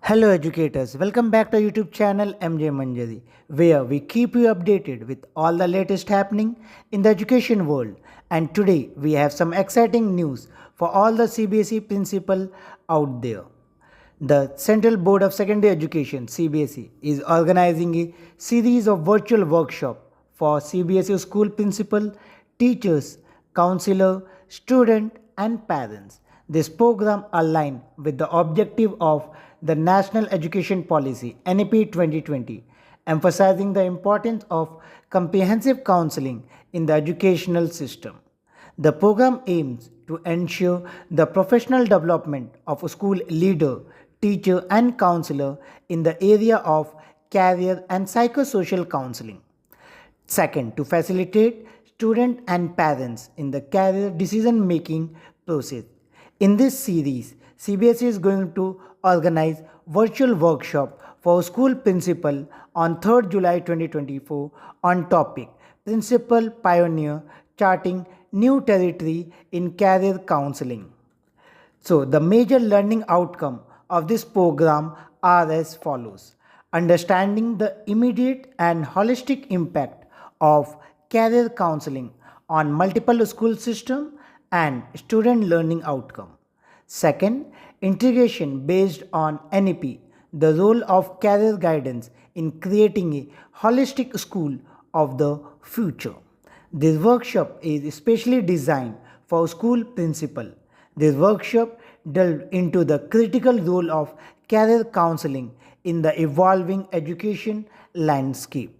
Hello educators, welcome back to our YouTube channel MJ Manjari, where we keep you updated with all the latest happening in the education world. And today we have some exciting news for all the CBSE principal out there. The Central Board of Secondary Education CBSE is organizing a series of virtual workshops for CBSE school principal, teachers, counselor, student and parents. This program aligns with the objective of the National Education Policy NEP 2020, emphasizing the importance of comprehensive counseling in the educational system. The program aims to ensure the professional development of a school leader, teacher, and counselor in the area of career and psychosocial counseling. Second, to facilitate students and parents in the career decision making process. In this series, CBSE is going to organize virtual workshop for school principal on 3rd July 2024 on topic Principal Pioneer Charting New Territory in Career Counseling. So, the major learning outcome of this program are as follows. Understanding the immediate and holistic impact of career counseling on multiple school system and student learning outcome. Second, integration based on NEP, the role of career guidance in creating a holistic school of the future. This workshop is especially designed for school principal. This workshop delved into the critical role of career counseling in the evolving education landscape.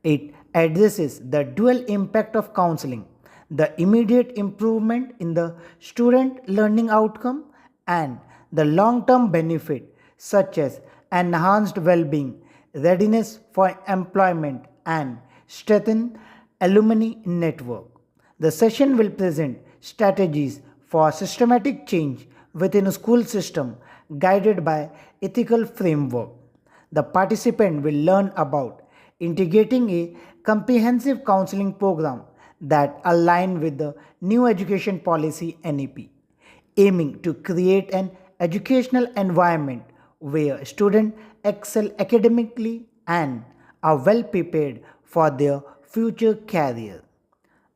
It addresses the dual impact of counseling, the immediate improvement in the student learning outcome, and the long-term benefit such as enhanced well-being, readiness for employment, and strengthened alumni network. The session will present strategies for systematic change within a school system guided by ethical framework. The participant will learn about integrating a comprehensive counseling program that align with the new education policy NEP, aiming to create an educational environment where students excel academically and are well prepared for their future career.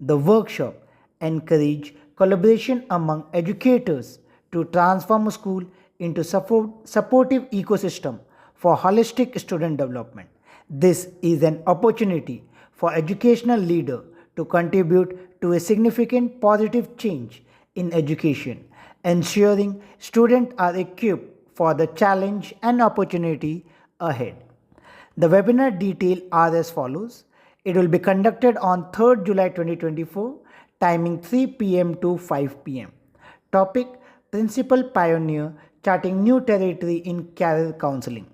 The workshop encourage collaboration among educators to transform a school into supportive ecosystem for holistic student development. This is an opportunity for educational leader to contribute to a significant positive change in education, ensuring students are equipped for the challenge and opportunity ahead. The webinar details are as follows. It will be conducted on 3rd July 2024, timing 3 p.m. to 5 p.m. Topic Principal Pioneer Charting New Territory in Career Counseling.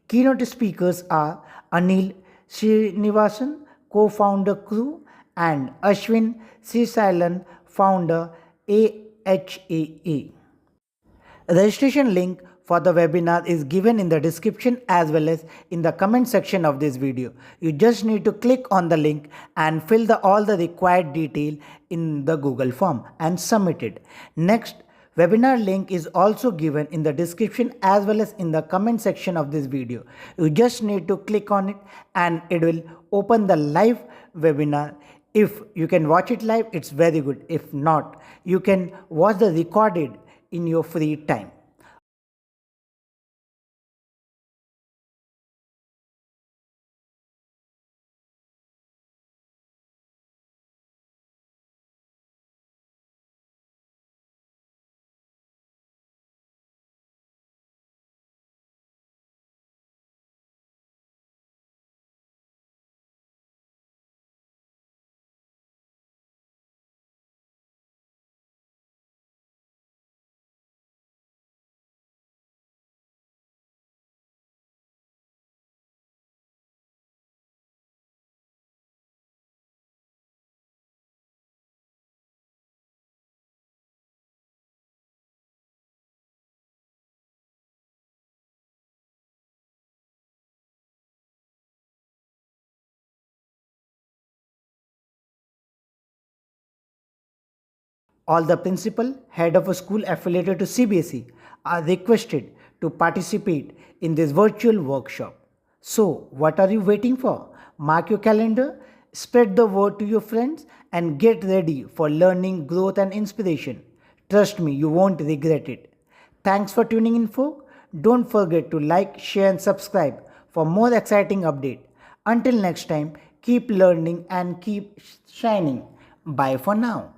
Keynote speakers are Anil Srinivasan, co-founder Crew, and Ashwin Srisailan, founder AHAA. Registration link for the webinar is given in the description as well as in the comment section of this video. You just need to click on the link and fill all the required detail in the Google form and submit it. Next, webinar link is also given in the description as well as in the comment section of this video. You just need to click on it and it will open the live webinar. If you can watch it live, it's very good. If not, you can watch the recorded in your free time. All the principal, head of a school affiliated to CBSE are requested to participate in this virtual workshop. So, what are you waiting for? Mark your calendar, spread the word to your friends, and get ready for learning, growth, and inspiration. Trust me, you won't regret it. Thanks for tuning in, folks. Don't forget to like, share, and subscribe for more exciting update. Until next time, keep learning and keep shining. Bye for now.